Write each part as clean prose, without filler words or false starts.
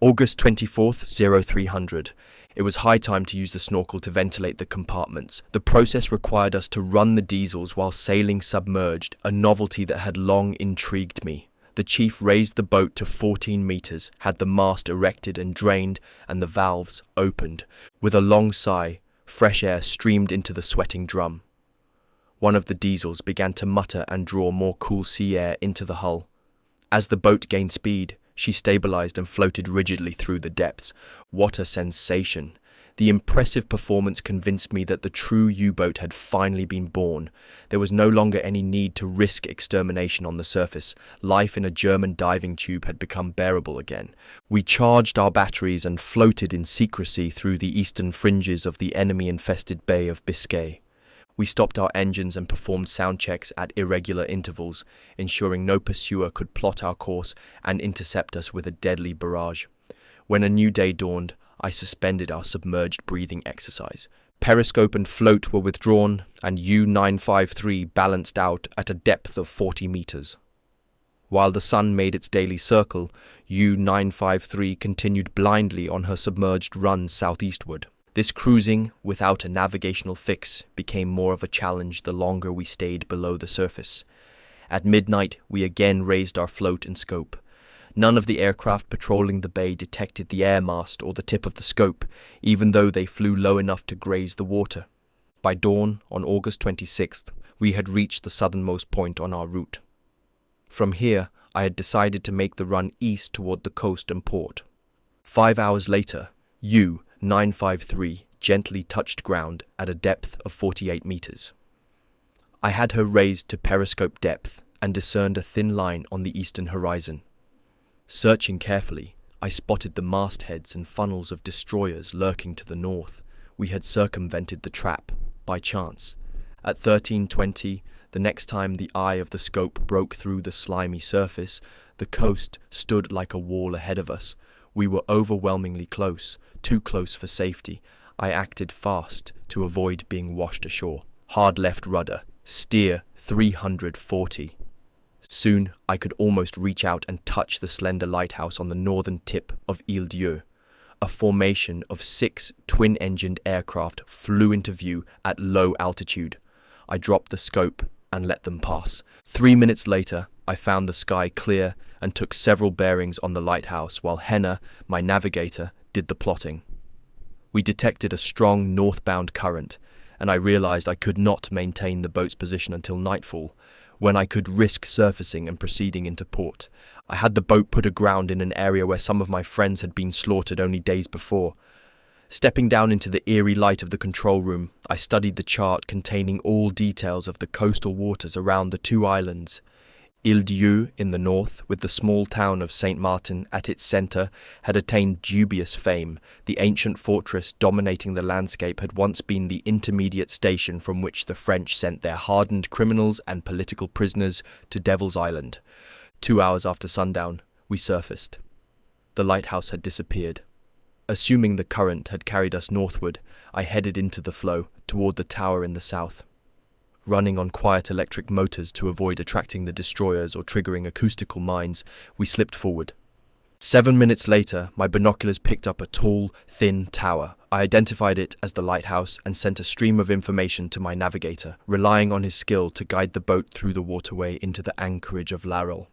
August 24th, 0300. It was high time to use the snorkel to ventilate the compartments. The process required us to run the diesels while sailing submerged, a novelty that had long intrigued me. The chief raised the boat to 14 meters, had the mast erected and drained, and the valves opened. With a long sigh, fresh air streamed into the sweating drum. One of the diesels began to mutter and draw more cool sea air into the hull. As the boat gained speed, she stabilized and floated rigidly through the depths. What a sensation! The impressive performance convinced me that the true U-boat had finally been born. There was no longer any need to risk extermination on the surface. Life in a German diving tube had become bearable again. We charged our batteries and floated in secrecy through the eastern fringes of the enemy-infested Bay of Biscay. We stopped our engines and performed sound checks at irregular intervals, ensuring no pursuer could plot our course and intercept us with a deadly barrage. When a new day dawned, I suspended our submerged breathing exercise. Periscope and float were withdrawn, and U-953 balanced out at a depth of 40 meters. While the sun made its daily circle, U-953 continued blindly on her submerged run southeastward. This cruising, without a navigational fix, became more of a challenge the longer we stayed below the surface. At midnight, we again raised our float and scope. None of the aircraft patrolling the bay detected the air mast or the tip of the scope, even though they flew low enough to graze the water. By dawn, on August 26th, we had reached the southernmost point on our route. From here, I had decided to make the run east toward the coast and port. 5 hours later, U-953 gently touched ground at a depth of 48 meters. I had her raised to periscope depth and discerned a thin line on the eastern horizon. Searching carefully, I spotted the mastheads and funnels of destroyers lurking to the north. We had circumvented the trap, by chance. At 13:20, the next time the eye of the scope broke through the slimy surface, the coast stood like a wall ahead of us. We were overwhelmingly close, too close for safety. I acted fast to avoid being washed ashore. Hard left rudder, steer 340. Soon I could almost reach out and touch the slender lighthouse on the northern tip of Ile-Dieu. A formation of 6 twin-engined aircraft flew into view at low altitude. I dropped the scope and let them pass. 3 minutes later, I found the sky clear and took several bearings on the lighthouse while Henna, my navigator, did the plotting. We detected a strong northbound current, and I realized I could not maintain the boat's position until nightfall, when I could risk surfacing and proceeding into port. I had the boat put aground in an area where some of my friends had been slaughtered only days before. Stepping down into the eerie light of the control room, I studied the chart containing all details of the coastal waters around the 2 islands. Ile-Dieu in the north, with the small town of St. Martin at its centre, had attained dubious fame. The ancient fortress dominating the landscape had once been the intermediate station from which the French sent their hardened criminals and political prisoners to Devil's Island. 2 hours after sundown, we surfaced. The lighthouse had disappeared. Assuming the current had carried us northward, I headed into the flow, toward the tower in the south. Running on quiet electric motors to avoid attracting the destroyers or triggering acoustical mines, we slipped forward. 7 minutes later, my binoculars picked up a tall, thin tower. I identified it as the lighthouse and sent a stream of information to my navigator, relying on his skill to guide the boat through the waterway into the anchorage of Larel.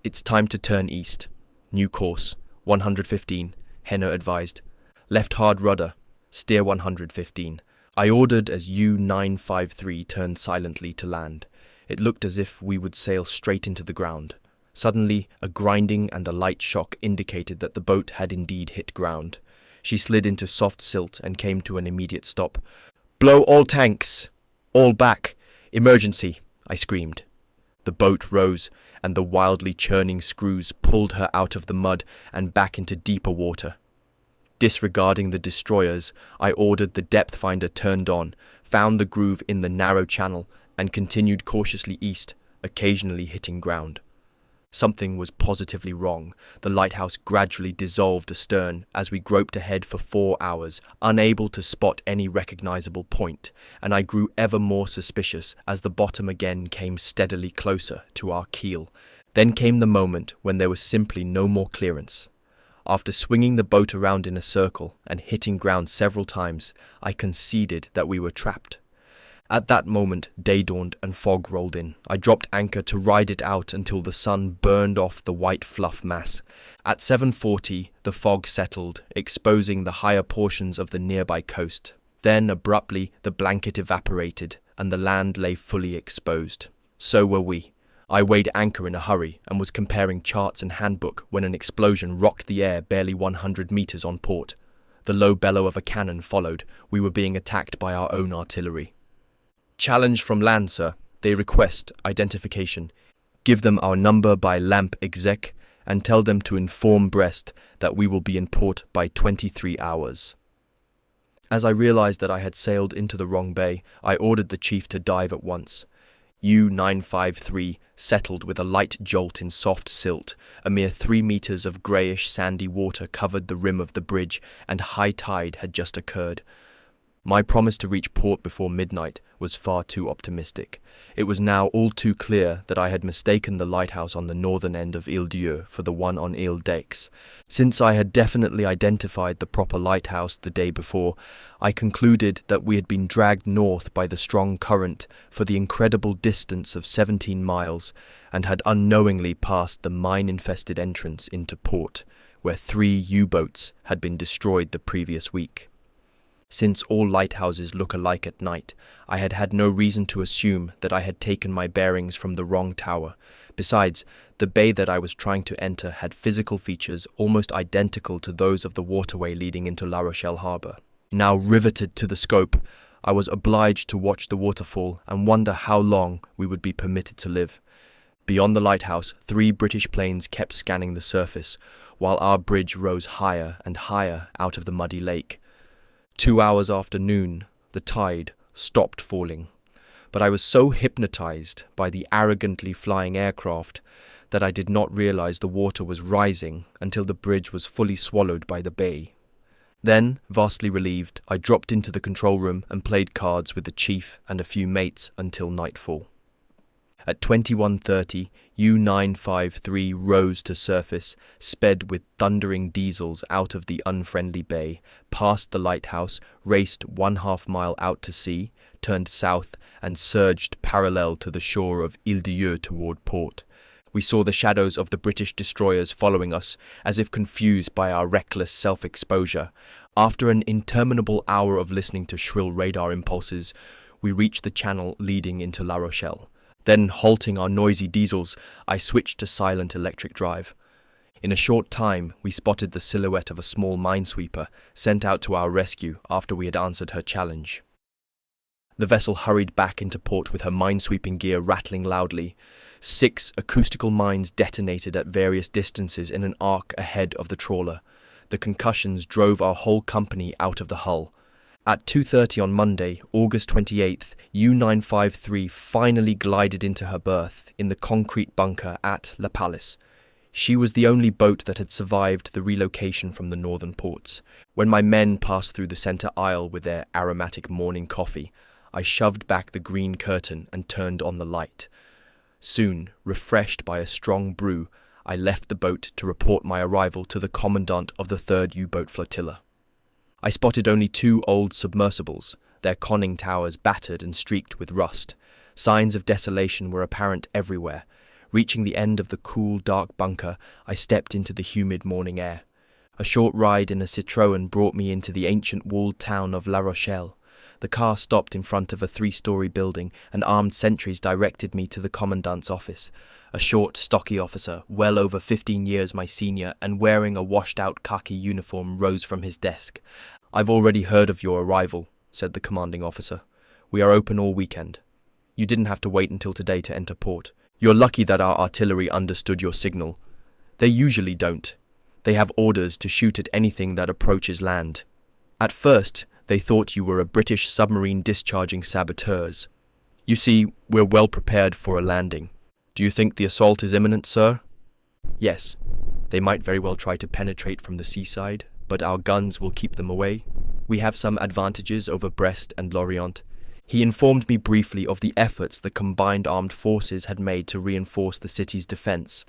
It's time to turn east. New course, 115, Henna advised. Left hard rudder, steer 115. I ordered as U-953 turned silently to land. It looked as if we would sail straight into the ground. Suddenly, a grinding and a light shock indicated that the boat had indeed hit ground. She slid into soft silt and came to an immediate stop. "Blow all tanks! All back! Emergency!" I screamed. The boat rose, and the wildly churning screws pulled her out of the mud and back into deeper water. Disregarding the destroyers, I ordered the depth finder turned on, found the groove in the narrow channel, and continued cautiously east, occasionally hitting ground. Something was positively wrong. The lighthouse gradually dissolved astern as we groped ahead for 4 hours, unable to spot any recognizable point, and I grew ever more suspicious as the bottom again came steadily closer to our keel. Then came the moment when there was simply no more clearance. After swinging the boat around in a circle and hitting ground several times, I conceded that we were trapped. At that moment, day dawned and fog rolled in. I dropped anchor to ride it out until the sun burned off the white fluff mass. At 7:40, the fog settled, exposing the higher portions of the nearby coast. Then, abruptly, the blanket evaporated, and the land lay fully exposed. So were we. I weighed anchor in a hurry and was comparing charts and handbook when an explosion rocked the air barely 100 meters on port. The low bellow of a cannon followed. We were being attacked by our own artillery. Challenge from land, sir. They request identification. Give them our number by lamp exec and tell them to inform Brest that we will be in port by 23 hours. As I realized that I had sailed into the wrong bay, I ordered the chief to dive at once. U-953 settled with a light jolt in soft silt. A mere 3 meters of greyish sandy water covered the rim of the bridge, and high tide had just occurred. My promise to reach port before midnight was far too optimistic. It was now all too clear that I had mistaken the lighthouse on the northern end of Ile Dieu for the one on Ile d'Aix. Since I had definitely identified the proper lighthouse the day before, I concluded that we had been dragged north by the strong current for the incredible distance of 17 miles and had unknowingly passed the mine-infested entrance into port, where 3 U-boats had been destroyed the previous week. Since all lighthouses look alike at night, I had had no reason to assume that I had taken my bearings from the wrong tower. Besides, the bay that I was trying to enter had physical features almost identical to those of the waterway leading into La Rochelle harbour. Now riveted to the scope, I was obliged to watch the waterfall and wonder how long we would be permitted to live. Beyond the lighthouse, 3 British planes kept scanning the surface, while our bridge rose higher and higher out of the muddy lake. 2 hours after noon, the tide stopped falling, but I was so hypnotized by the arrogantly flying aircraft that I did not realize the water was rising until the bridge was fully swallowed by the bay. Then, vastly relieved, I dropped into the control room and played cards with the chief and a few mates until nightfall. At 21:30, U-953 rose to surface, sped with thundering diesels out of the unfriendly bay, passed the lighthouse, raced 1/2 mile out to sea, turned south, and surged parallel to the shore of Ile Dieu toward port. We saw the shadows of the British destroyers following us, as if confused by our reckless self-exposure. After an interminable hour of listening to shrill radar impulses, we reached the channel leading into La Rochelle. Then, halting our noisy diesels, I switched to silent electric drive. In a short time, we spotted the silhouette of a small minesweeper sent out to our rescue after we had answered her challenge. The vessel hurried back into port with her minesweeping gear rattling loudly. 6 acoustical mines detonated at various distances in an arc ahead of the trawler. The concussions drove our whole company out of the hull. At 2:30 on Monday, August 28th, U-953 finally glided into her berth in the concrete bunker at La Palisse. She was the only boat that had survived the relocation from the northern ports. When my men passed through the center aisle with their aromatic morning coffee, I shoved back the green curtain and turned on the light. Soon, refreshed by a strong brew, I left the boat to report my arrival to the commandant of the 3rd U-boat flotilla. I spotted only 2 old submersibles, their conning towers battered and streaked with rust. Signs of desolation were apparent everywhere. Reaching the end of the cool, dark bunker, I stepped into the humid morning air. A short ride in a Citroën brought me into the ancient walled town of La Rochelle. The car stopped in front of a 3-story building, and armed sentries directed me to the commandant's office. A short, stocky officer, well over 15 years my senior and wearing a washed-out khaki uniform, rose from his desk. "I've already heard of your arrival," said the commanding officer. "We are open all weekend. You didn't have to wait until today to enter port. You're lucky that our artillery understood your signal. They usually don't. They have orders to shoot at anything that approaches land. At first, they thought you were a British submarine discharging saboteurs. You see, we're well prepared for a landing. Do you think the assault is imminent, sir?" "Yes. They might very well try to penetrate from the seaside, but our guns will keep them away. We have some advantages over Brest and Lorient." He informed me briefly of the efforts the combined armed forces had made to reinforce the city's defense.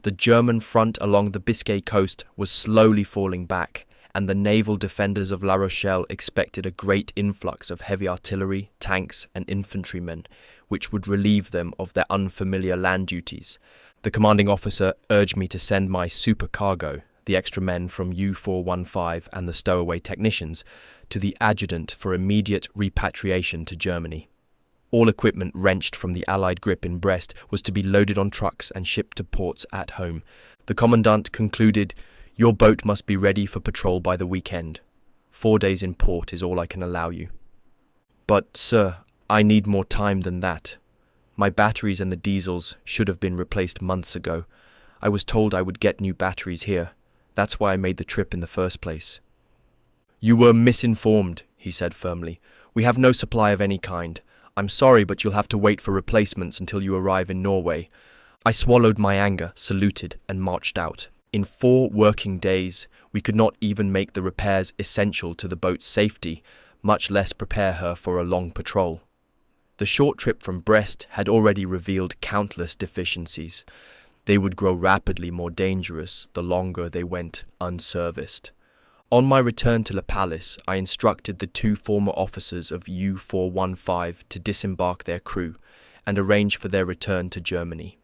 The German front along the Biscay coast was slowly falling back, and the naval defenders of La Rochelle expected a great influx of heavy artillery, tanks, and infantrymen, which would relieve them of their unfamiliar land duties. The commanding officer urged me to send my supercargo, the extra men from U-415 and the stowaway technicians, to the adjutant for immediate repatriation to Germany. All equipment wrenched from the Allied grip in Brest was to be loaded on trucks and shipped to ports at home. The commandant concluded, "Your boat must be ready for patrol by the weekend. 4 days in port is all I can allow you." "But, sir, I need more time than that. My batteries and the diesels should have been replaced months ago. I was told I would get new batteries here. That's why I made the trip in the first place." "You were misinformed," he said firmly. "We have no supply of any kind. I'm sorry, but you'll have to wait for replacements until you arrive in Norway." I swallowed my anger, saluted, and marched out. In 4 working days, we could not even make the repairs essential to the boat's safety, much less prepare her for a long patrol. The short trip from Brest had already revealed countless deficiencies. They would grow rapidly more dangerous the longer they went unserviced. On my return to La Pallice, I instructed the 2 former officers of U-415 to disembark their crew and arrange for their return to Germany.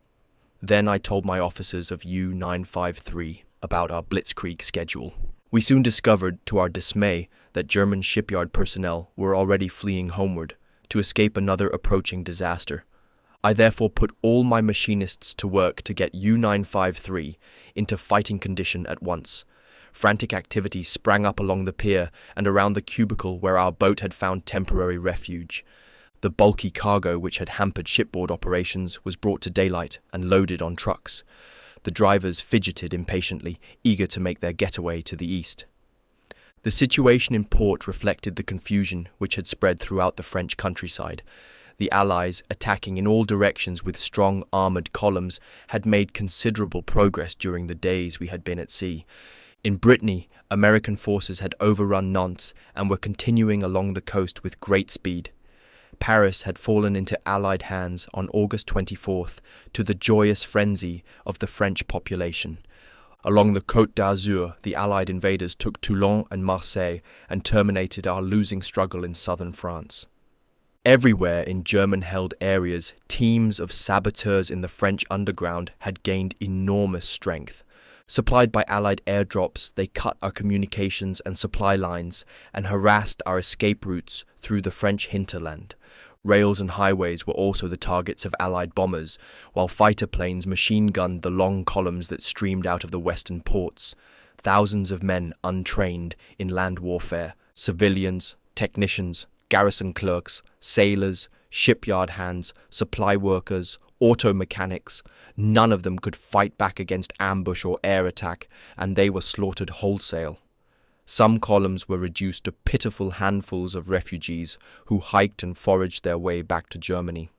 Then I told my officers of U-953 about our blitzkrieg schedule. We soon discovered, to our dismay, that German shipyard personnel were already fleeing homeward to escape another approaching disaster. I therefore put all my machinists to work to get U-953 into fighting condition at once. Frantic activity sprang up along the pier and around the cubicle where our boat had found temporary refuge. The bulky cargo which had hampered shipboard operations was brought to daylight and loaded on trucks. The drivers fidgeted impatiently, eager to make their getaway to the east. The situation in port reflected the confusion which had spread throughout the French countryside. The Allies, attacking in all directions with strong armoured columns, had made considerable progress during the days we had been at sea. In Brittany, American forces had overrun Nantes and were continuing along the coast with great speed. Paris had fallen into Allied hands on August 24th, to the joyous frenzy of the French population. Along the Côte d'Azur, the Allied invaders took Toulon and Marseille and terminated our losing struggle in southern France. Everywhere in German-held areas, teams of saboteurs in the French underground had gained enormous strength. Supplied by Allied airdrops, they cut our communications and supply lines and harassed our escape routes through the French hinterland. Rails and highways were also the targets of Allied bombers, while fighter planes machine-gunned the long columns that streamed out of the western ports. Thousands of men untrained in land warfare, civilians, technicians, garrison clerks, sailors, shipyard hands, supply workers, auto mechanics, none of them could fight back against ambush or air attack, and they were slaughtered wholesale. Some columns were reduced to pitiful handfuls of refugees who hiked and foraged their way back to Germany.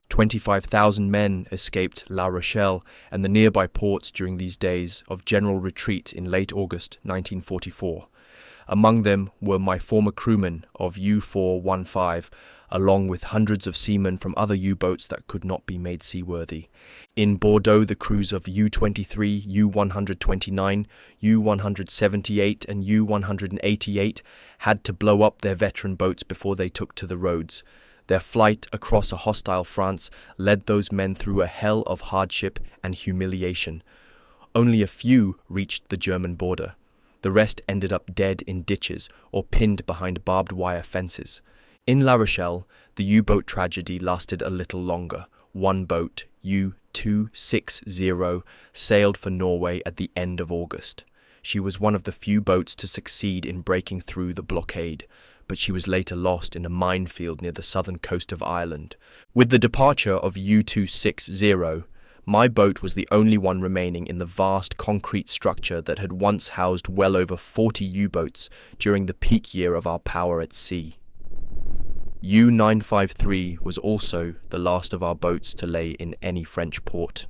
25,000 men escaped La Rochelle and the nearby ports during these days of general retreat in late August 1944. Among them were my former crewmen of U-415, along with hundreds of seamen from other U-boats that could not be made seaworthy. In Bordeaux, the crews of U-23, U-129, U-178 and U-188 had to blow up their veteran boats before they took to the roads. Their flight across a hostile France led those men through a hell of hardship and humiliation. Only a few reached the German border. The rest ended up dead in ditches or pinned behind barbed wire fences. In La Rochelle, the U-boat tragedy lasted a little longer. One boat, U-260, sailed for Norway at the end of August. She was one of the few boats to succeed in breaking through the blockade, but she was later lost in a minefield near the southern coast of Ireland. With the departure of U-260, my boat was the only one remaining in the vast concrete structure that had once housed well over 40 U-boats during the peak year of our power at sea. U-953 was also the last of our boats to lay in any French port.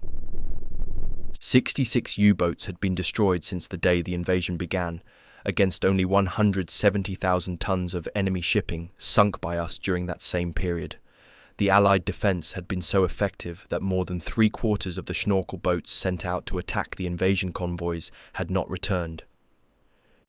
66 U-boats had been destroyed since the day the invasion began, against only 170,000 tons of enemy shipping sunk by us during that same period. The Allied defence had been so effective that more than 3/4 of the snorkel boats sent out to attack the invasion convoys had not returned.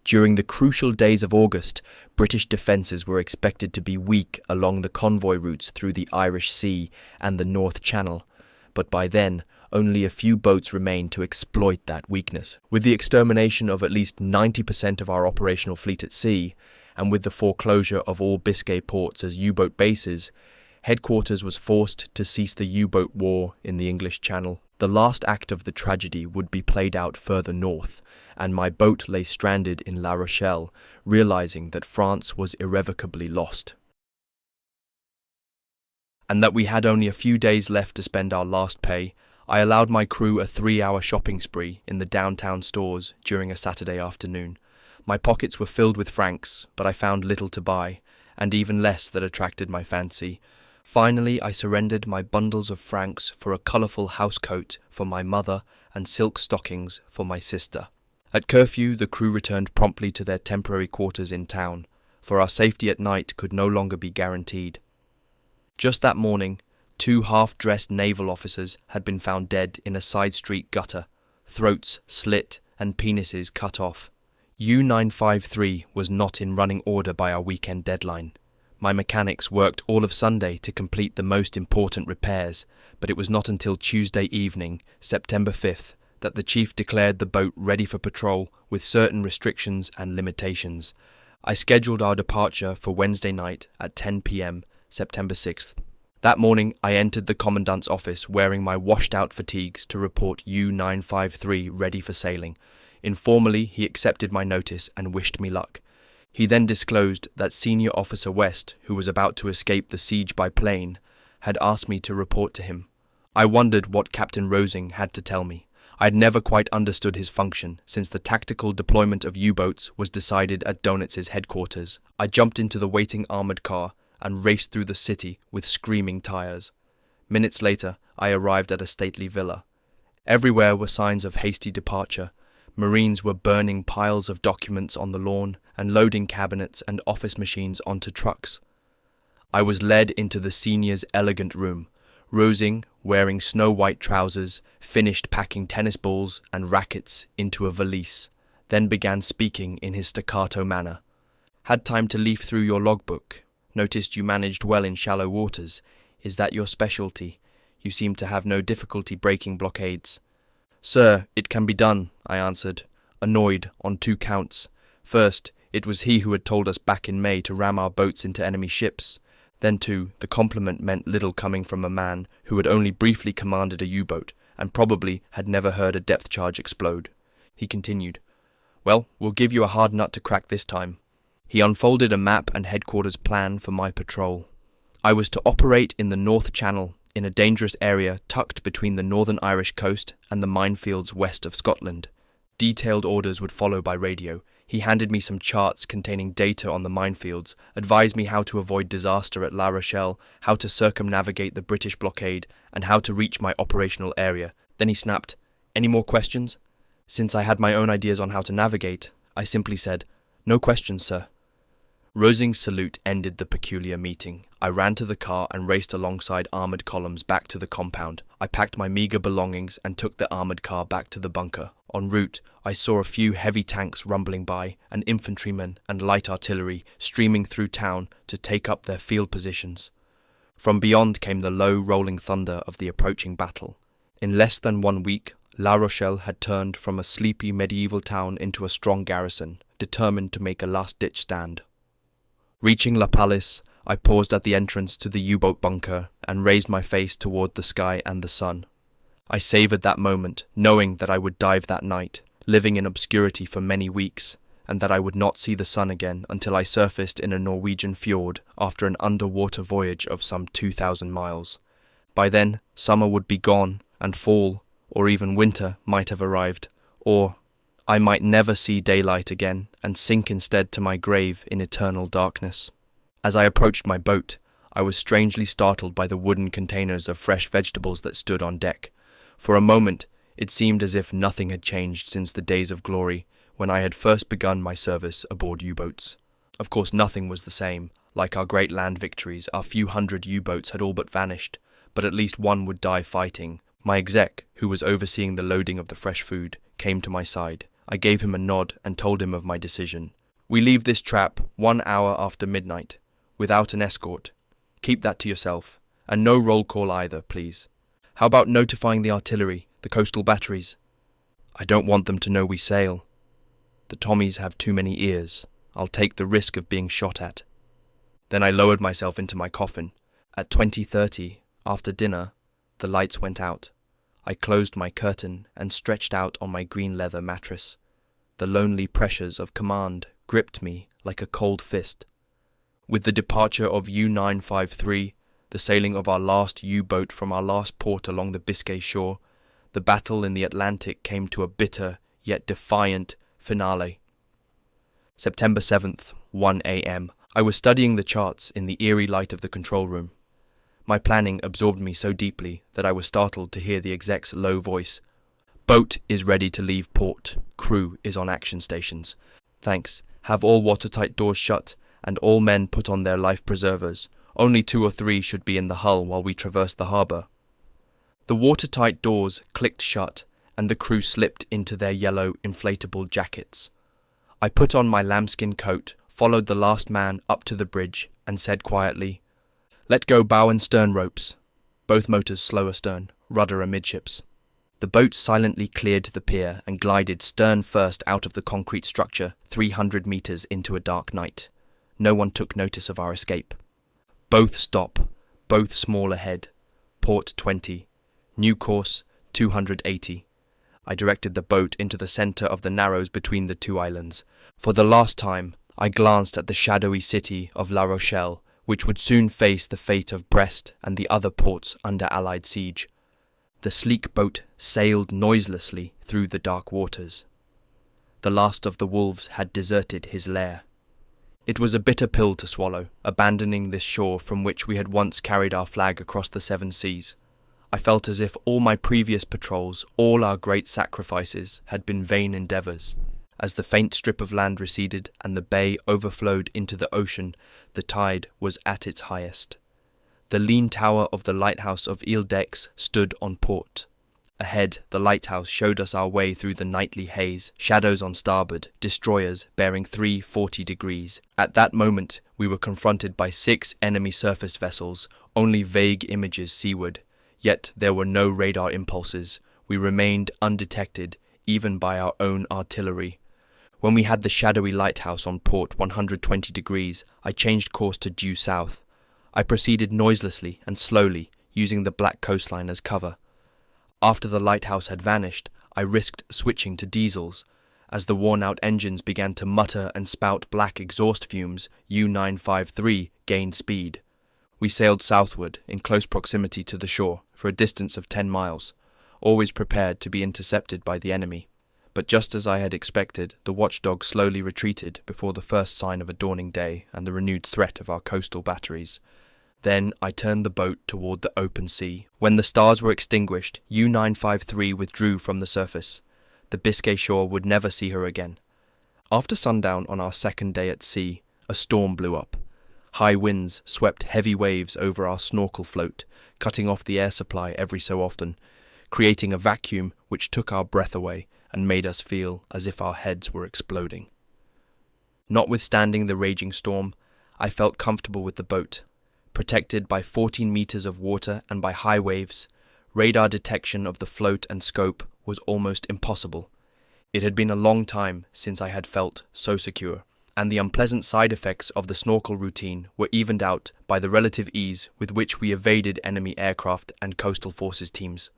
During the crucial days of August, British defences were expected to be weak along the convoy routes through the Irish Sea and the North Channel, but by then only a few boats remained to exploit that weakness. With the extermination of at least 90% of our operational fleet at sea, and with the foreclosure of all Biscay ports as U-boat bases, headquarters was forced to cease the U-boat war in the English Channel. The last act of the tragedy would be played out further north, and my boat lay stranded in La Rochelle, realizing that France was irrevocably lost, and that we had only a few days left to spend our last pay. I allowed my crew a 3-hour shopping spree in the downtown stores during a Saturday afternoon. My pockets were filled with francs, but I found little to buy, and even less that attracted my fancy. Finally, I surrendered my bundles of francs for a colourful housecoat for my mother and silk stockings for my sister. At curfew, the crew returned promptly to their temporary quarters in town, for our safety at night could no longer be guaranteed. Just that morning, 2 half-dressed naval officers had been found dead in a side street gutter, throats slit and penises cut off. U-953 was not in running order by our weekend deadline. My mechanics worked all of Sunday to complete the most important repairs, but it was not until Tuesday evening, September 5th, that the chief declared the boat ready for patrol with certain restrictions and limitations. I scheduled our departure for Wednesday night at 10 p.m, September 6th. That morning, I entered the commandant's office wearing my washed-out fatigues to report U-953 ready for sailing. Informally, he accepted my notice and wished me luck. He then disclosed that Senior Officer West, who was about to escape the siege by plane, had asked me to report to him. I wondered what Captain Rosing had to tell me. I had never quite understood his function, since the tactical deployment of U-boats was decided at Donitz's headquarters. I jumped into the waiting armoured car and raced through the city with screaming tyres. Minutes later, I arrived at a stately villa. Everywhere were signs of hasty departure. Marines were burning piles of documents on the lawn and loading cabinets and office machines onto trucks. I was led into the senior's elegant room. Rosing, wearing snow-white trousers, finished packing tennis balls and rackets into a valise, then began speaking in his staccato manner. "Had time to leaf through your logbook. Noticed you managed well in shallow waters. Is that your specialty? You seem to have no difficulty breaking blockades." "Sir, it can be done," I answered, annoyed on 2 counts. First, it was he who had told us back in May to ram our boats into enemy ships. Then, too, the compliment meant little coming from a man who had only briefly commanded a U-boat and probably had never heard a depth charge explode. He continued, "Well, we'll give you a hard nut to crack this time." He unfolded a map and headquarters plan for my patrol. I was to operate in the North Channel, in a dangerous area tucked between the northern Irish coast and the minefields west of Scotland. Detailed orders would follow by radio. He handed me some charts containing data on the minefields, advised me how to avoid disaster at La Rochelle, how to circumnavigate the British blockade, and how to reach my operational area. Then he snapped, "Any more questions?" Since I had my own ideas on how to navigate, I simply said, "No questions, sir." Rosing's salute ended the peculiar meeting. I ran to the car and raced alongside armoured columns back to the compound. I packed my meagre belongings and took the armoured car back to the bunker. En route, I saw a few heavy tanks rumbling by, and infantrymen and light artillery streaming through town to take up their field positions. From beyond came the low rolling thunder of the approaching battle. In less than 1 week, La Rochelle had turned from a sleepy medieval town into a strong garrison, determined to make a last-ditch stand. Reaching La Palisse, I paused at the entrance to the U-boat bunker and raised my face toward the sky and the sun. I savoured that moment, knowing that I would dive that night, living in obscurity for many weeks, and that I would not see the sun again until I surfaced in a Norwegian fjord after an underwater voyage of some 2,000 miles. By then, summer would be gone, and fall, or even winter, might have arrived, or I might never see daylight again and sink instead to my grave in eternal darkness. As I approached my boat, I was strangely startled by the wooden containers of fresh vegetables that stood on deck. For a moment, it seemed as if nothing had changed since the days of glory when I had first begun my service aboard U-boats. Of course, nothing was the same. Like our great land victories, our few hundred U-boats had all but vanished, but at least one would die fighting. My exec, who was overseeing the loading of the fresh food, came to my side. I gave him a nod and told him of my decision. We leave this trap 1 hour after midnight, without an escort. Keep that to yourself, and no roll call either, please. How about notifying the artillery, the coastal batteries? I don't want them to know we sail. The Tommies have too many ears. I'll take the risk of being shot at. Then I lowered myself into my coffin. At 20:30, after dinner, the lights went out. I closed my curtain and stretched out on my green leather mattress. The lonely pressures of command gripped me like a cold fist. With the departure of U-953, the sailing of our last U-boat from our last port along the Biscay shore, the battle in the Atlantic came to a bitter yet defiant finale. September 7th, 1 a.m. I was studying the charts in the eerie light of the control room. My planning absorbed me so deeply that I was startled to hear the exec's low voice. Boat is ready to leave port. Crew is on action stations. Thanks. Have all watertight doors shut and all men put on their life preservers. Only 2 or 3 should be in the hull while we traverse the harbour. The watertight doors clicked shut and the crew slipped into their yellow inflatable jackets. I put on my lambskin coat, followed the last man up to the bridge and said quietly, "Let go bow and stern ropes." Both motors slow astern, rudder amidships. The boat silently cleared the pier and glided stern first out of the concrete structure 300 meters into a dark night. No one took notice of our escape. Both stop, both small ahead. Port 20. New course 280. I directed the boat into the center of the narrows between the 2 islands. For the last time, I glanced at the shadowy city of La Rochelle, which would soon face the fate of Brest and the other ports under Allied siege. The sleek boat sailed noiselessly through the dark waters. The last of the wolves had deserted his lair. It was a bitter pill to swallow, abandoning this shore from which we had once carried our flag across the 7 seas. I felt as if all my previous patrols, all our great sacrifices, had been vain endeavours. As the faint strip of land receded and the bay overflowed into the ocean, the tide was at its highest. The lean tower of the lighthouse of Ile-d'Aix stood on port. Ahead, the lighthouse showed us our way through the nightly haze, shadows on starboard, destroyers bearing 340 degrees. At that moment, we were confronted by 6 enemy surface vessels, only vague images seaward. Yet there were no radar impulses. We remained undetected, even by our own artillery. When we had the shadowy lighthouse on port 120 degrees, I changed course to due south. I proceeded noiselessly and slowly, using the black coastline as cover. After the lighthouse had vanished, I risked switching to diesels. As the worn-out engines began to mutter and spout black exhaust fumes, U-953 gained speed. We sailed southward, in close proximity to the shore, for a distance of 10 miles, always prepared to be intercepted by the enemy. But just as I had expected, the watchdog slowly retreated before the first sign of a dawning day and the renewed threat of our coastal batteries. Then I turned the boat toward the open sea. When the stars were extinguished, U-953 withdrew from the surface. The Biscay shore would never see her again. After sundown on our second day at sea, a storm blew up. High winds swept heavy waves over our snorkel float, cutting off the air supply every so often, creating a vacuum which took our breath away and made us feel as if our heads were exploding. Notwithstanding the raging storm, I felt comfortable with the boat. Protected by 14 meters of water and by high waves, radar detection of the float and scope was almost impossible. It had been a long time since I had felt so secure, and the unpleasant side effects of the snorkel routine were evened out by the relative ease with which we evaded enemy aircraft and coastal forces teams.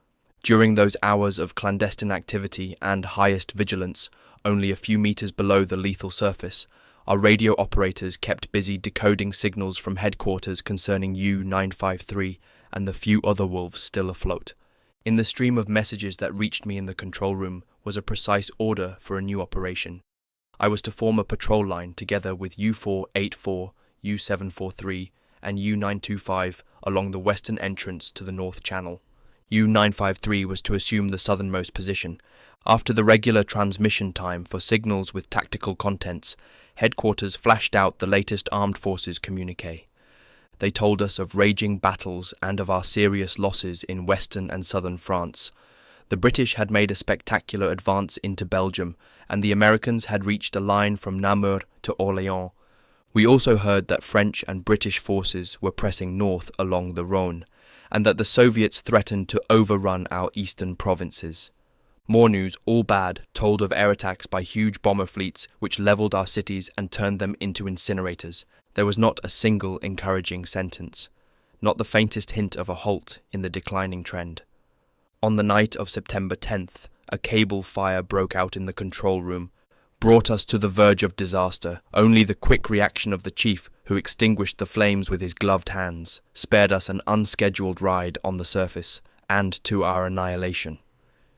During those hours of clandestine activity and highest vigilance, only a few meters below the lethal surface, our radio operators kept busy decoding signals from headquarters concerning U-953 and the few other wolves still afloat. In the stream of messages that reached me in the control room was a precise order for a new operation. I was to form a patrol line together with U-484, U-743, and U-925 along the western entrance to the North Channel. U-953 was to assume the southernmost position. After the regular transmission time for signals with tactical contents, headquarters flashed out the latest armed forces communiqué. They told us of raging battles and of our serious losses in western and southern France. The British had made a spectacular advance into Belgium, and the Americans had reached a line from Namur to Orléans. We also heard that French and British forces were pressing north along the Rhône, and that the Soviets threatened to overrun our eastern provinces. More news, all bad, told of air attacks by huge bomber fleets which levelled our cities and turned them into incinerators. There was not a single encouraging sentence, not the faintest hint of a halt in the declining trend. On the night of September 10th, a cable fire broke out in the control room, brought us to the verge of disaster. Only the quick reaction of the chief, who extinguished the flames with his gloved hands, spared us an unscheduled ride on the surface, and to our annihilation.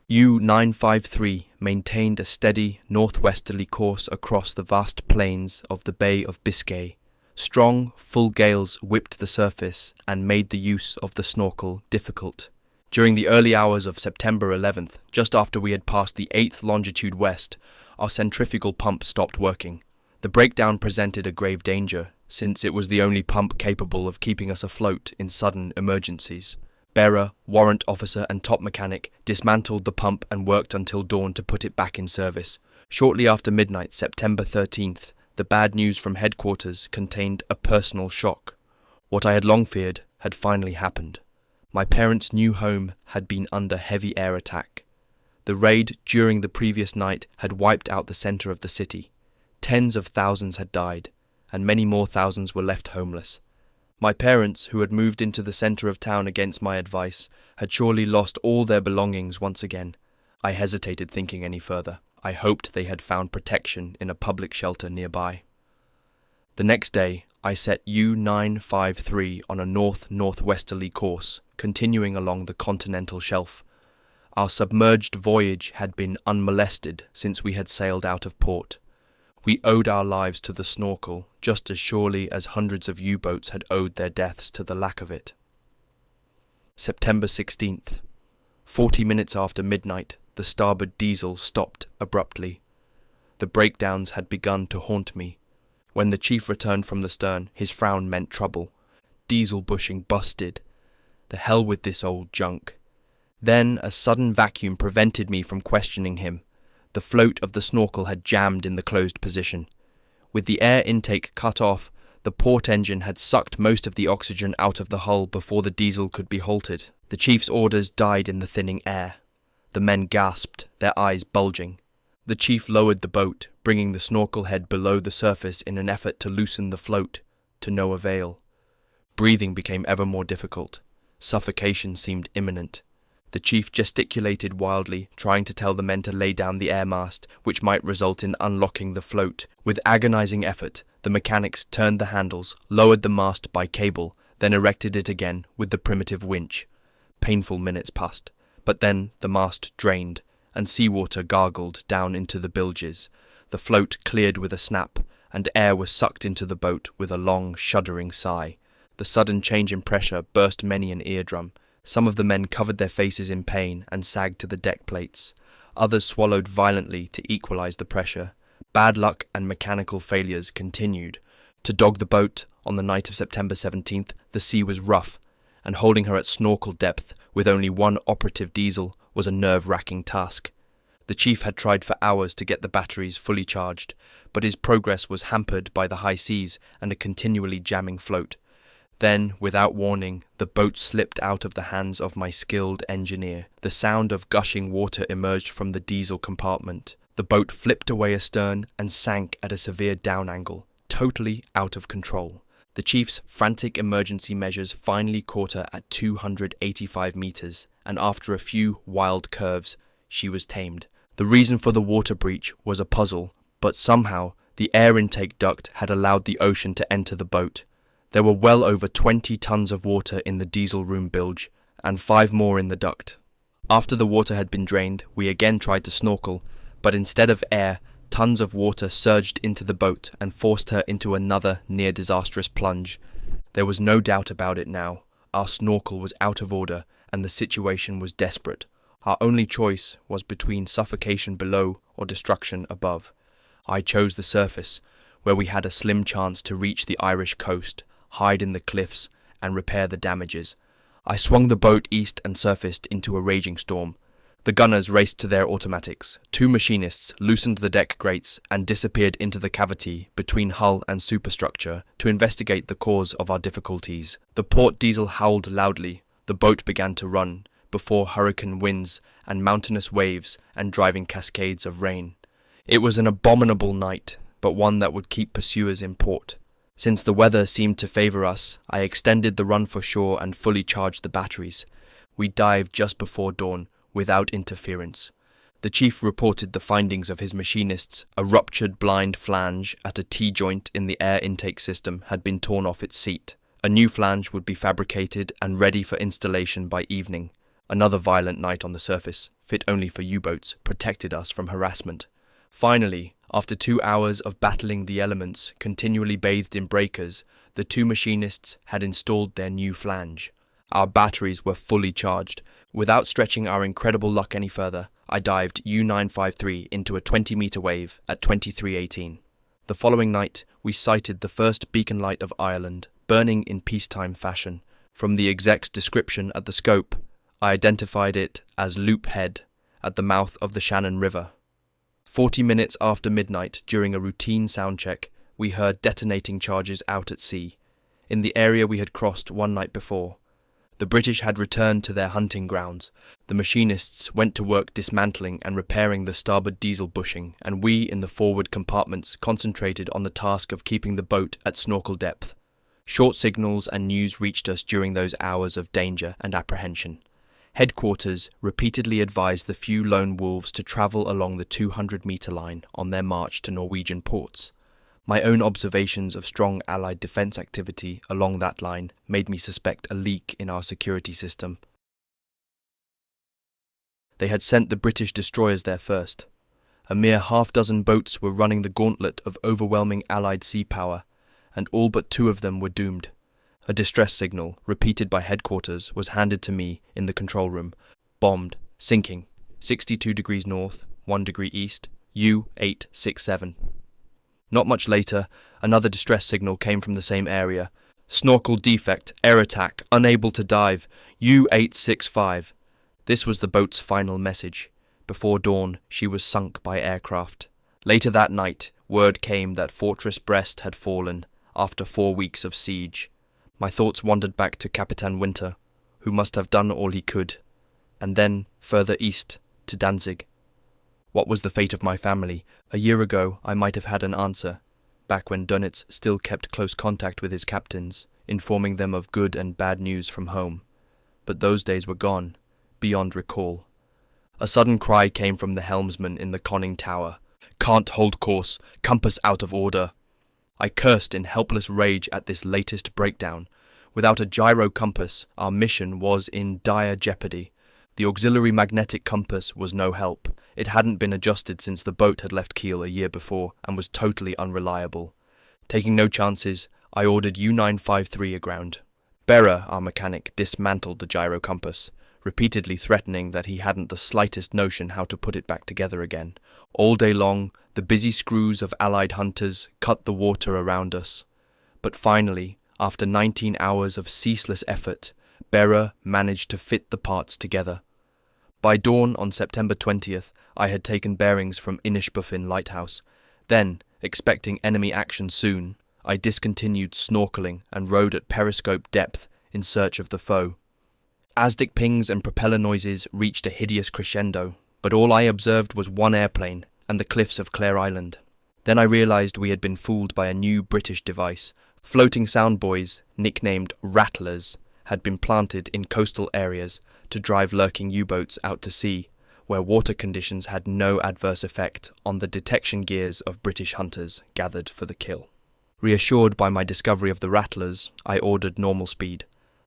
U-953 maintained a steady northwesterly course across the vast plains of the Bay of Biscay. Strong, full gales whipped the surface and made the use of the snorkel difficult. During the early hours of September 11th, just after we had passed the 8th longitude west, our centrifugal pump stopped working. The breakdown presented a grave danger, since it was the only pump capable of keeping us afloat in sudden emergencies. Bearer, warrant officer and top mechanic dismantled the pump and worked until dawn to put it back in service. Shortly after midnight, September 13th, the bad news from headquarters contained a personal shock. What I had long feared had finally happened. My parents' new home had been under heavy air attack. The raid during the previous night had wiped out the center of the city. Tens of thousands had died, and many more thousands were left homeless. My parents, who had moved into the center of town against my advice, had surely lost all their belongings once again. I hesitated thinking any further. I hoped they had found protection in a public shelter nearby. The next day, I set U-953 on a north-northwesterly course, continuing along the continental shelf. Our submerged voyage had been unmolested since we had sailed out of port. We owed our lives to the snorkel just as surely as hundreds of U-boats had owed their deaths to the lack of it. September 16th. 40 minutes after midnight, the starboard diesel stopped abruptly. The breakdowns had begun to haunt me. When the chief returned from the stern, his frown meant trouble. Diesel bushing busted. The hell with this old junk. Then a sudden vacuum prevented me from questioning him. The float of the snorkel had jammed in the closed position. With the air intake cut off, the port engine had sucked most of the oxygen out of the hull before the diesel could be halted. The chief's orders died in the thinning air. The men gasped, their eyes bulging. The chief lowered the boat, bringing the snorkel head below the surface in an effort to loosen the float, to no avail. Breathing became ever more difficult. Suffocation seemed imminent. The chief gesticulated wildly, trying to tell the men to lay down the air mast, which might result in unlocking the float. With agonizing effort, the mechanics turned the handles, lowered the mast by cable, then erected it again with the primitive winch. Painful minutes passed, but then the mast drained, and seawater gargled down into the bilges. The float cleared with a snap, and air was sucked into the boat with a long, shuddering sigh. The sudden change in pressure burst many an eardrum. Some of the men covered their faces in pain and sagged to the deck plates. Others swallowed violently to equalize the pressure. Bad luck and mechanical failures continued. To dog the boat, on the night of September 17th, the sea was rough, and holding her at snorkel depth with only one operative diesel was a nerve-wracking task. The chief had tried for hours to get the batteries fully charged, but his progress was hampered by the high seas and a continually jamming float. Then, without warning, the boat slipped out of the hands of my skilled engineer. The sound of gushing water emerged from the diesel compartment. The boat flipped away astern and sank at a severe down angle, totally out of control. The chief's frantic emergency measures finally caught her at 285 meters, and after a few wild curves, she was tamed. The reason for the water breach was a puzzle, but somehow the air intake duct had allowed the ocean to enter the boat. There were well over 20 tons of water in the diesel room bilge, and 5 more in the duct. After the water had been drained, we again tried to snorkel, but instead of air, tons of water surged into the boat and forced her into another near-disastrous plunge. There was no doubt about it now. Our snorkel was out of order, and the situation was desperate. Our only choice was between suffocation below or destruction above. I chose the surface, where we had a slim chance to reach the Irish coast, hide in the cliffs, and repair the damages. I swung the boat east and surfaced into a raging storm. The gunners raced to their automatics. 2 machinists loosened the deck grates and disappeared into the cavity between hull and superstructure to investigate the cause of our difficulties. The port diesel howled loudly. The boat began to run before hurricane winds and mountainous waves and driving cascades of rain. It was an abominable night, but one that would keep pursuers in port. Since the weather seemed to favour us, I extended the run for shore and fully charged the batteries. We dived just before dawn, without interference. The chief reported the findings of his machinists. A ruptured blind flange at a T-joint in the air intake system had been torn off its seat. A new flange would be fabricated and ready for installation by evening. Another violent night on the surface, fit only for U-boats, protected us from harassment. Finally, after 2 hours of battling the elements, continually bathed in breakers, the 2 machinists had installed their new flange. Our batteries were fully charged. Without stretching our incredible luck any further, I dived U-953 into a 20-meter wave at 23:18. The following night, we sighted the first beacon light of Ireland, burning in peacetime fashion. From the exec's description at the scope, I identified it as Loop Head at the mouth of the Shannon River. 40 minutes after midnight, during a routine sound check, we heard detonating charges out at sea, in the area we had crossed one night before. The British had returned to their hunting grounds. The machinists went to work dismantling and repairing the starboard diesel bushing, and we in the forward compartments concentrated on the task of keeping the boat at snorkel depth. Short signals and news reached us during those hours of danger and apprehension. Headquarters repeatedly advised the few lone wolves to travel along the 200-meter line on their march to Norwegian ports. My own observations of strong Allied defence activity along that line made me suspect a leak in our security system. They had sent the British destroyers there first. A mere half-dozen boats were running the gauntlet of overwhelming Allied sea power, and all but 2 of them were doomed. A distress signal, repeated by headquarters, was handed to me in the control room. Bombed, sinking, 62 degrees north, 1 degree east, U-867. Not much later, another distress signal came from the same area. Snorkel defect, air attack, unable to dive, U-865. This was the boat's final message. Before dawn, she was sunk by aircraft. Later that night, word came that Fortress Brest had fallen after 4 weeks of siege. My thoughts wandered back to Captain Winter, who must have done all he could, and then further east to Danzig. What was the fate of my family? A year ago, I might have had an answer, back when Dönitz still kept close contact with his captains, informing them of good and bad news from home. But those days were gone, beyond recall. A sudden cry came from the helmsman in the conning tower. "Can't hold course, compass out of order." I cursed in helpless rage at this latest breakdown. Without a gyro compass, our mission was in dire jeopardy. The auxiliary magnetic compass was no help. It hadn't been adjusted since the boat had left Kiel a year before and was totally unreliable. Taking no chances, I ordered U-953 aground. Berra, our mechanic, dismantled the gyro compass, repeatedly threatening that he hadn't the slightest notion how to put it back together again. All day long, the busy screws of Allied hunters cut the water around us. But finally, after 19 hours of ceaseless effort, Berra managed to fit the parts together. By dawn on September 20th, I had taken bearings from Inishbofin Lighthouse. Then, expecting enemy action soon, I discontinued snorkeling and rode at periscope depth in search of the foe. ASDIC pings and propeller noises reached a hideous crescendo, but all I observed was one airplane and the cliffs of Clare Island. Then I realized we had been fooled by a new British device. Floating sound buoys, nicknamed rattlers, had been planted in coastal areas to drive lurking U-boats out to sea, where water conditions had no adverse effect on the detection gears of British hunters gathered for the kill. Reassured by my discovery of the rattlers, I ordered normal speed.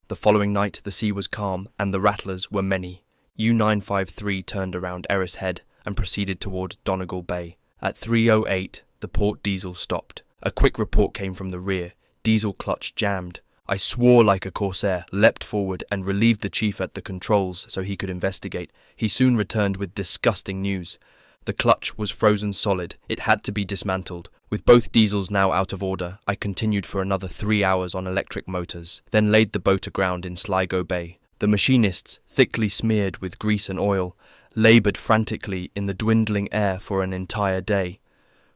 The following night the sea was calm and the rattlers were many. U-953 turned around Erris Head and proceeded toward Donegal Bay. At 3:08, the port diesel stopped. A quick report came from the rear. Diesel clutch jammed. I swore like a corsair, leapt forward, and relieved the chief at the controls so he could investigate. He soon returned with disgusting news. The clutch was frozen solid. It had to be dismantled. With both diesels now out of order, I continued for another 3 hours on electric motors, then laid the boat aground in Sligo Bay. The machinists, thickly smeared with grease and oil, laboured frantically in the dwindling air for an entire day.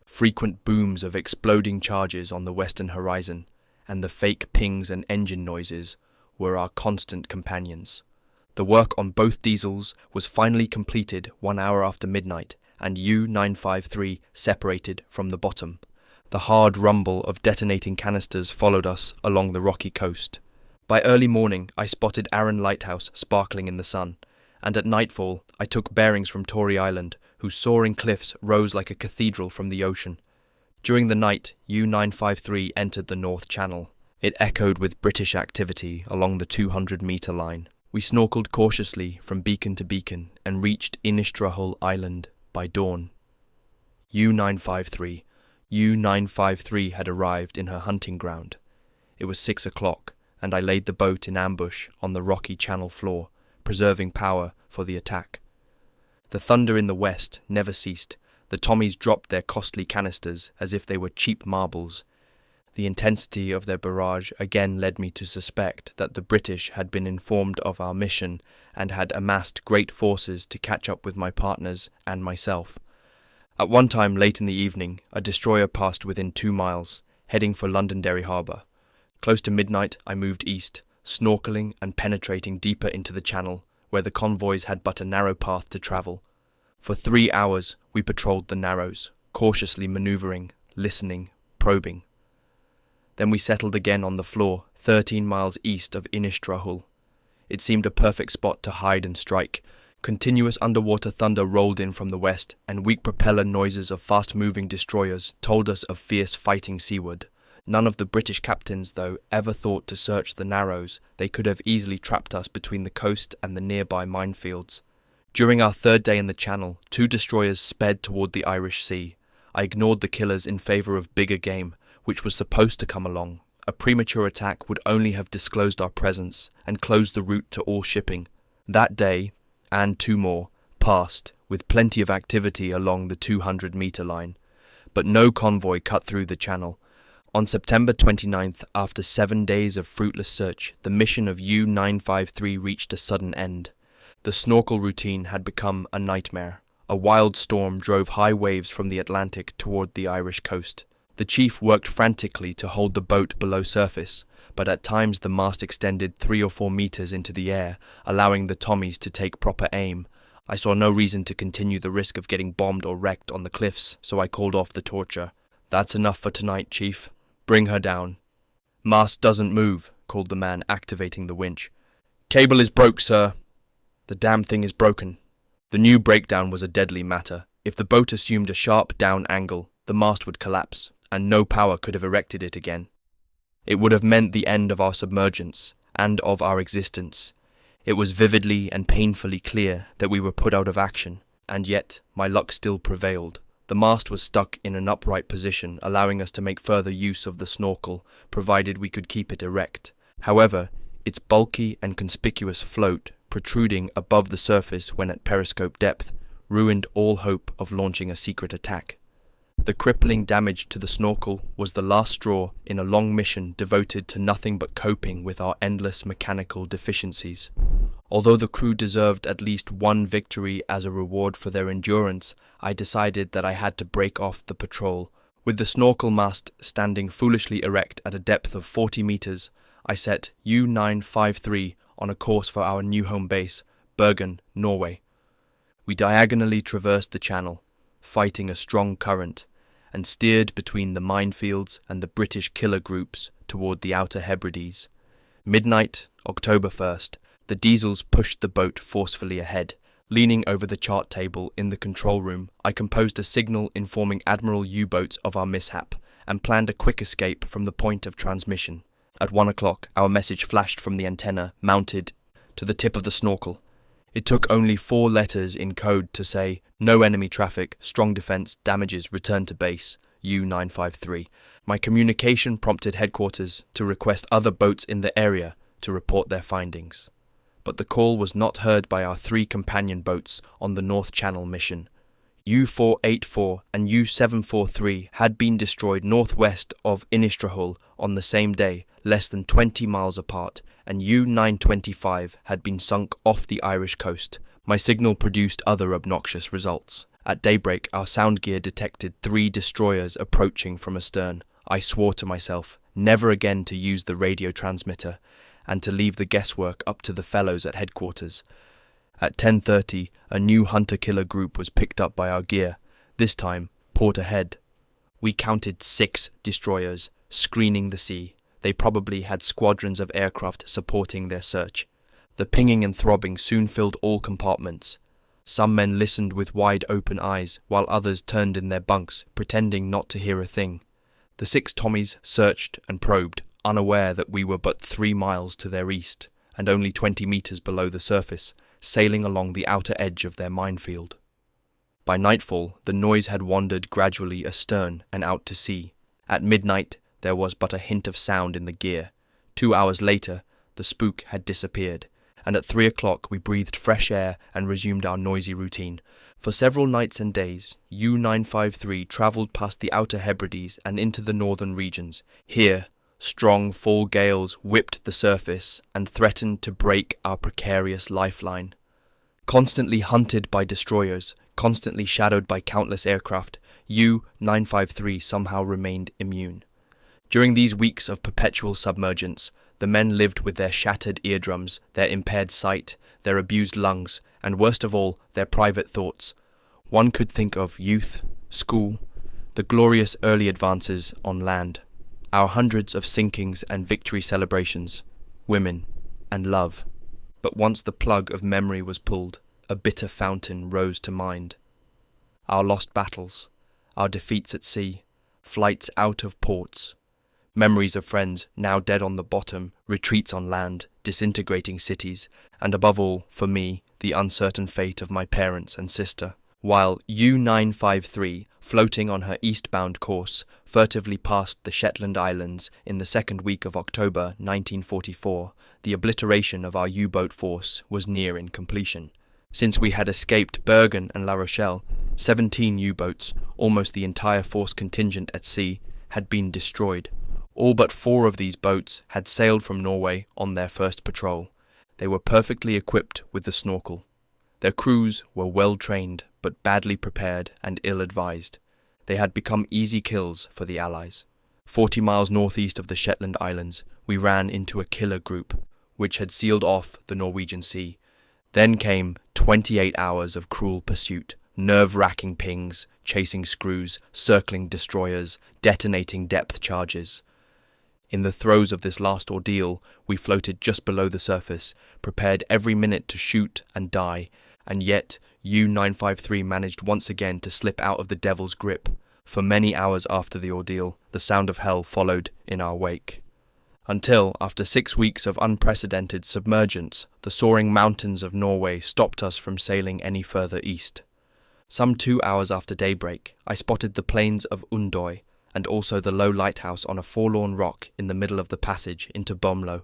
Frequent booms of exploding charges on the western horizon, and the fake pings and engine noises were our constant companions. The work on both diesels was finally completed 1 hour after midnight, and U-953 separated from the bottom. The hard rumble of detonating canisters followed us along the rocky coast. By early morning, I spotted Arran Lighthouse sparkling in the sun, and at nightfall I took bearings from Tory Island, whose soaring cliffs rose like a cathedral from the ocean. During the night, U-953 entered the North Channel. It echoed with British activity along the 200-metre line. We snorkeled cautiously from beacon to beacon and reached Innistrahul Island by dawn. U-953 had arrived in her hunting ground. It was 6 o'clock, and I laid the boat in ambush on the rocky channel floor, preserving power for the attack. The thunder in the west never ceased. The Tommies dropped their costly canisters as if they were cheap marbles. The intensity of their barrage again led me to suspect that the British had been informed of our mission and had amassed great forces to catch up with my partners and myself. At one time late in the evening, a destroyer passed within 2 miles, heading for Londonderry Harbour. Close to midnight, I moved east, snorkelling and penetrating deeper into the channel, where the convoys had but a narrow path to travel. For 3 hours, we patrolled the Narrows, cautiously manoeuvring, listening, probing. Then we settled again on the floor, 13 miles east of Innistrahul. It seemed a perfect spot to hide and strike. Continuous underwater thunder rolled in from the west, and weak propeller noises of fast-moving destroyers told us of fierce fighting seaward. None of the British captains, though, ever thought to search the Narrows. They could have easily trapped us between the coast and the nearby minefields. During our 3rd day in the Channel, 2 destroyers sped toward the Irish Sea. I ignored the killers in favour of bigger game, which was supposed to come along. A premature attack would only have disclosed our presence and closed the route to all shipping. That day, and 2 more, passed, with plenty of activity along the 200-metre line. But no convoy cut through the channel. On September 29th, after 7 days of fruitless search, the mission of U-953 reached a sudden end. The snorkel routine had become a nightmare. A wild storm drove high waves from the Atlantic toward the Irish coast. The chief worked frantically to hold the boat below surface, but at times the mast extended 3 or 4 meters into the air, allowing the Tommies to take proper aim. I saw no reason to continue the risk of getting bombed or wrecked on the cliffs, so I called off the torture. "That's enough for tonight, Chief. Bring her down." "Mast doesn't move," called the man activating the winch. "Cable is broke, sir." "The damn thing is broken." The new breakdown was a deadly matter. If the boat assumed a sharp down angle, the mast would collapse, and no power could have erected it again. It would have meant the end of our submergence, and of our existence. It was vividly and painfully clear that we were put out of action, and yet my luck still prevailed. The mast was stuck in an upright position, allowing us to make further use of the snorkel, provided we could keep it erect. However, its bulky and conspicuous float, protruding above the surface when at periscope depth, ruined all hope of launching a secret attack. The crippling damage to the snorkel was the last straw in a long mission devoted to nothing but coping with our endless mechanical deficiencies. Although the crew deserved at least one victory as a reward for their endurance, I decided that I had to break off the patrol. With the snorkel mast standing foolishly erect at a depth of 40 meters, I set U-953 on a course for our new home base, Bergen, Norway. We diagonally traversed the channel, fighting a strong current, and steered between the minefields and the British killer groups toward the Outer Hebrides. Midnight, October 1st, the diesels pushed the boat forcefully ahead. Leaning over the chart table in the control room, I composed a signal informing Admiral U-boats of our mishap, and planned a quick escape from the point of transmission. At 1 o'clock, our message flashed from the antenna mounted to the tip of the snorkel. It took only 4 letters in code to say, "No enemy traffic, strong defense, damages, return to base. U-953. My communication prompted headquarters to request other boats in the area to report their findings. But the call was not heard by our 3 companion boats on the North Channel mission. U-484 and U-743 had been destroyed northwest of Innistrahul on the same day, less than 20 miles apart, and U-925 had been sunk off the Irish coast. My signal produced other obnoxious results. At daybreak, our sound gear detected 3 destroyers approaching from astern. I swore to myself never again to use the radio transmitter, and to leave the guesswork up to the fellows at headquarters. At 10:30, a new hunter-killer group was picked up by our gear, this time port ahead. We counted 6 destroyers, screening the sea. They probably had squadrons of aircraft supporting their search. The pinging and throbbing soon filled all compartments. Some men listened with wide-open eyes, while others turned in their bunks, pretending not to hear a thing. The 6 Tommies searched and probed, unaware that we were but 3 miles to their east, and only 20 meters below the surface, sailing along the outer edge of their minefield. By nightfall, the noise had wandered gradually astern and out to sea. At midnight, there was but a hint of sound in the gear. 2 hours later, the spook had disappeared, and at 3 o'clock we breathed fresh air and resumed our noisy routine. For several nights and days, U-953 travelled past the Outer Hebrides and into the northern regions. Here, strong fall gales whipped the surface and threatened to break our precarious lifeline. Constantly hunted by destroyers, constantly shadowed by countless aircraft, U-953 somehow remained immune. During these weeks of perpetual submergence, the men lived with their shattered eardrums, their impaired sight, their abused lungs, and worst of all, their private thoughts. One could think of youth, school, the glorious early advances on land, our hundreds of sinkings and victory celebrations, women, and love. But once the plug of memory was pulled, a bitter fountain rose to mind. Our lost battles, our defeats at sea, flights out of ports, memories of friends now dead on the bottom, retreats on land, disintegrating cities, and above all, for me, the uncertain fate of my parents and sister. While U-953, floating on her eastbound course, furtively passed the Shetland Islands in the second week of October 1944, the obliteration of our U-boat force was near in completion. Since we had escaped Bergen and La Rochelle, 17 U-boats, almost the entire force contingent at sea, had been destroyed. All but 4 of these boats had sailed from Norway on their first patrol. They were perfectly equipped with the snorkel. Their crews were well trained, but badly prepared and ill-advised. They had become easy kills for the Allies. 40 miles northeast of the Shetland Islands, we ran into a killer group, which had sealed off the Norwegian Sea. Then came 28 hours of cruel pursuit, nerve-wracking pings, chasing screws, circling destroyers, detonating depth charges. In the throes of this last ordeal, we floated just below the surface, prepared every minute to shoot and die, and yet U-953 managed once again to slip out of the devil's grip. For many hours after the ordeal, the sound of hell followed in our wake. Until, after 6 weeks of unprecedented submergence, the soaring mountains of Norway stopped us from sailing any further east. Some 2 hours after daybreak, I spotted the plains of Undøy, and also the low lighthouse on a forlorn rock in the middle of the passage into Bomlo.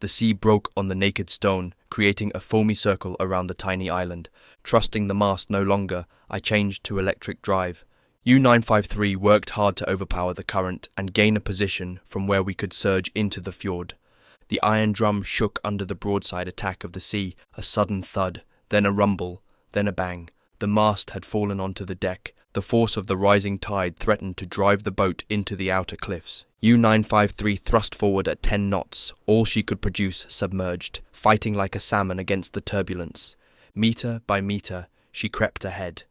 The sea broke on the naked stone, creating a foamy circle around the tiny island. Trusting the mast no longer, I changed to electric drive. U-953 worked hard to overpower the current and gain a position from where we could surge into the fjord. The iron drum shook under the broadside attack of the sea, a sudden thud, then a rumble, then a bang. The mast had fallen onto the deck. The force of the rising tide threatened to drive the boat into the outer cliffs. U-953 thrust forward at 10 knots, all she could produce submerged, fighting like a salmon against the turbulence. Meter by meter, she crept ahead.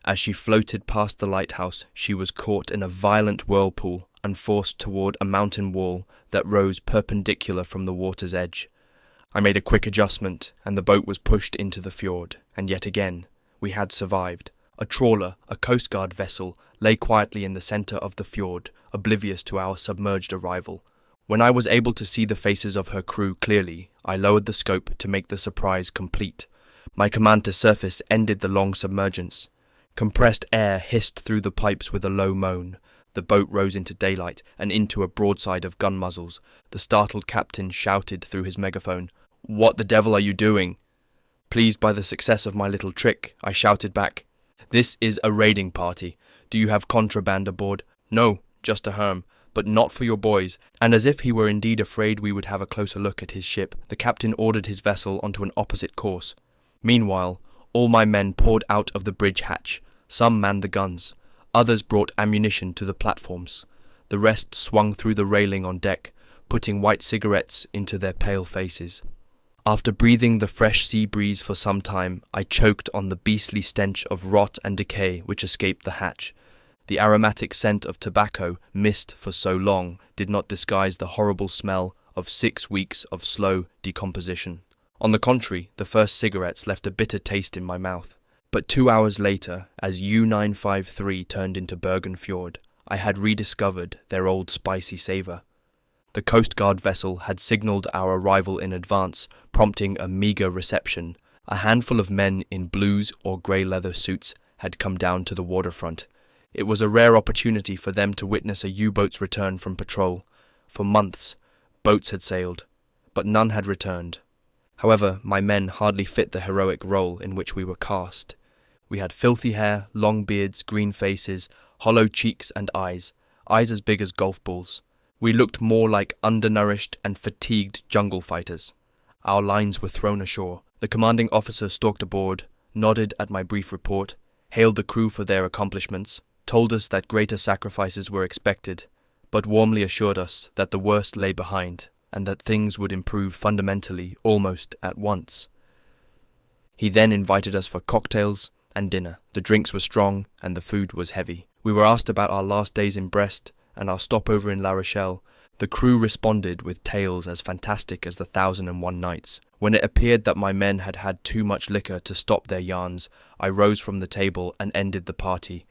As she floated past the lighthouse, she was caught in a violent whirlpool and forced toward a mountain wall that rose perpendicular from the water's edge. I made a quick adjustment, and the boat was pushed into the fjord, and yet again, we had survived. A trawler, a Coast Guard vessel, lay quietly in the centre of the fjord, oblivious to our submerged arrival. When I was able to see the faces of her crew clearly, I lowered the scope to make the surprise complete. My command to surface ended the long submergence. Compressed air hissed through the pipes with a low moan. The boat rose into daylight and into a broadside of gun muzzles. The startled captain shouted through his megaphone, "What the devil are you doing?" Pleased by the success of my little trick, I shouted back, "This is a raiding party. Do you have contraband aboard?" "No, just a herm, but not for your boys." And as if he were indeed afraid we would have a closer look at his ship, the captain ordered his vessel onto an opposite course. Meanwhile, all my men poured out of the bridge hatch. Some manned the guns. Others brought ammunition to the platforms. The rest swung through the railing on deck, putting white cigarettes into their pale faces. After breathing the fresh sea breeze for some time, I choked on the beastly stench of rot and decay which escaped the hatch. The aromatic scent of tobacco, missed for so long, did not disguise the horrible smell of 6 weeks of slow decomposition. On the contrary, the first cigarettes left a bitter taste in my mouth. But 2 hours later, as U-953 turned into Bergen fjord, I had rediscovered their old spicy savour. The Coast Guard vessel had signalled our arrival in advance, prompting a meagre reception. A handful of men in blues or grey leather suits had come down to the waterfront. It was a rare opportunity for them to witness a U-boat's return from patrol. For months, boats had sailed, but none had returned. However, my men hardly fit the heroic role in which we were cast. We had filthy hair, long beards, green faces, hollow cheeks and eyes as big as golf balls. We looked more like undernourished and fatigued jungle fighters. Our lines were thrown ashore. The commanding officer stalked aboard, nodded at my brief report, hailed the crew for their accomplishments, told us that greater sacrifices were expected, but warmly assured us that the worst lay behind and that things would improve fundamentally almost at once. He then invited us for cocktails and dinner. The drinks were strong and the food was heavy. We were asked about our last days in Brest and our stopover in La Rochelle. The crew responded with tales as fantastic as the 1001 Nights. When it appeared that my men had had too much liquor to stop their yarns, I rose from the table and ended the party.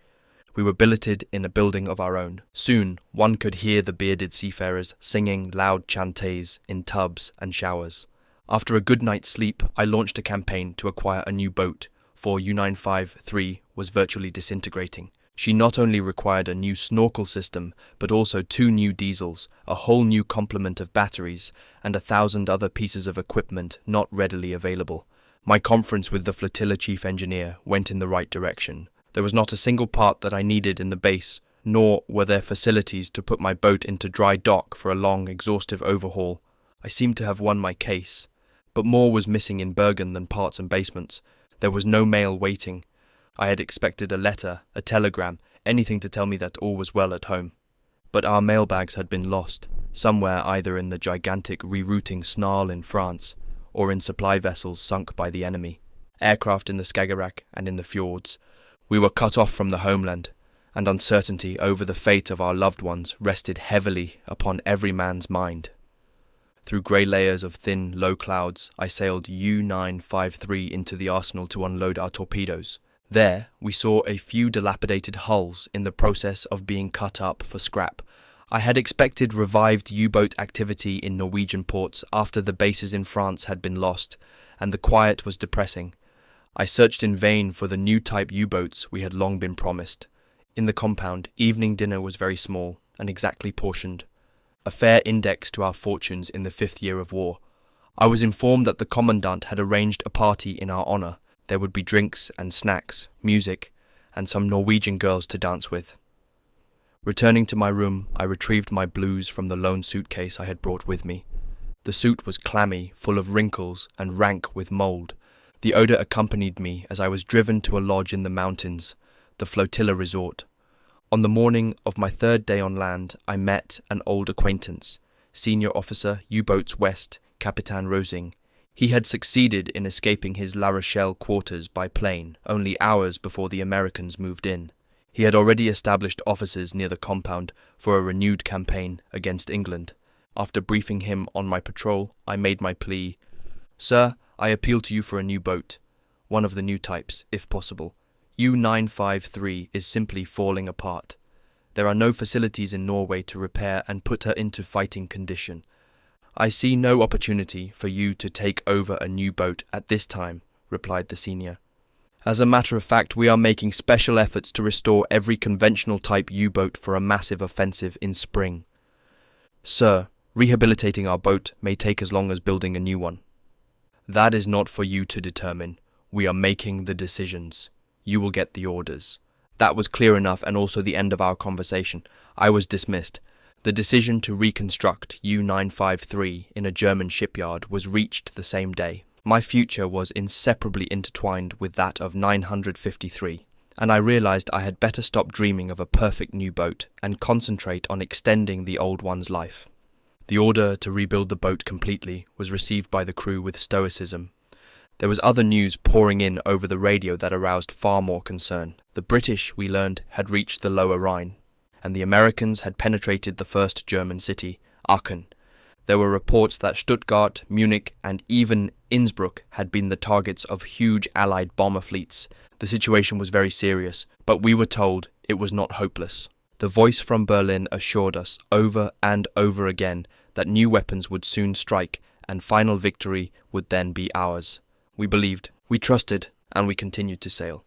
We were billeted in a building of our own. Soon, one could hear the bearded seafarers singing loud chantés in tubs and showers. After a good night's sleep, I launched a campaign to acquire a new boat, for U-953 was virtually disintegrating. She not only required a new snorkel system, but also 2 new diesels, a whole new complement of batteries, and 1,000 other pieces of equipment not readily available. My conference with the flotilla chief engineer went in the right direction. There was not a single part that I needed in the base, nor were there facilities to put my boat into dry dock for a long, exhaustive overhaul. I seemed to have won my case, but more was missing in Bergen than parts and basements. There was no mail waiting. I had expected a letter, a telegram, anything to tell me that all was well at home. But our mailbags had been lost, somewhere either in the gigantic rerouting snarl in France, or in supply vessels sunk by the enemy, aircraft in the Skagerrak and in the fjords. We were cut off from the homeland, and uncertainty over the fate of our loved ones rested heavily upon every man's mind. Through grey layers of thin, low clouds, I sailed U-953 into the arsenal to unload our torpedoes. There, we saw a few dilapidated hulls in the process of being cut up for scrap. I had expected revived U-boat activity in Norwegian ports after the bases in France had been lost, and the quiet was depressing. I searched in vain for the new type U-boats we had long been promised. In the compound, evening dinner was very small and exactly portioned, a fair index to our fortunes in the 5th year of war. I was informed that the commandant had arranged a party in our honour. There would be drinks and snacks, music, and some Norwegian girls to dance with. Returning to my room, I retrieved my blues from the lone suitcase I had brought with me. The suit was clammy, full of wrinkles, and rank with mould. The odour accompanied me as I was driven to a lodge in the mountains, the flotilla resort. On the morning of my 3rd day on land, I met an old acquaintance, Senior Officer U-Boats West, Capitan Rosing. He had succeeded in escaping his La Rochelle quarters by plane only hours before the Americans moved in. He had already established officers near the compound for a renewed campaign against England. After briefing him on my patrol, I made my plea. "Sir, I appeal to you for a new boat, one of the new types, if possible. U-953 is simply falling apart. There are no facilities in Norway to repair and put her into fighting condition. I see no opportunity for you to take over a new boat at this time," replied the senior. As a matter of fact, we are making special efforts to restore every conventional type U-boat for a massive offensive in spring. Sir, rehabilitating our boat may take as long as building a new one. That is not for you to determine. We are making the decisions. You will get the orders. That was clear enough, and also the end of our conversation. I was dismissed. The decision to reconstruct U-953 in a German shipyard was reached the same day. My future was inseparably intertwined with that of 953, and I realized I had better stop dreaming of a perfect new boat and concentrate on extending the old one's life. The order to rebuild the boat completely was received by the crew with stoicism. There was other news pouring in over the radio that aroused far more concern. The British, we learned, had reached the Lower Rhine, and the Americans had penetrated the first German city, Aachen. There were reports that Stuttgart, Munich, and even Innsbruck had been the targets of huge Allied bomber fleets. The situation was very serious, but we were told it was not hopeless. The voice from Berlin assured us over and over again that new weapons would soon strike and final victory would then be ours. We believed, we trusted, and we continued to sail.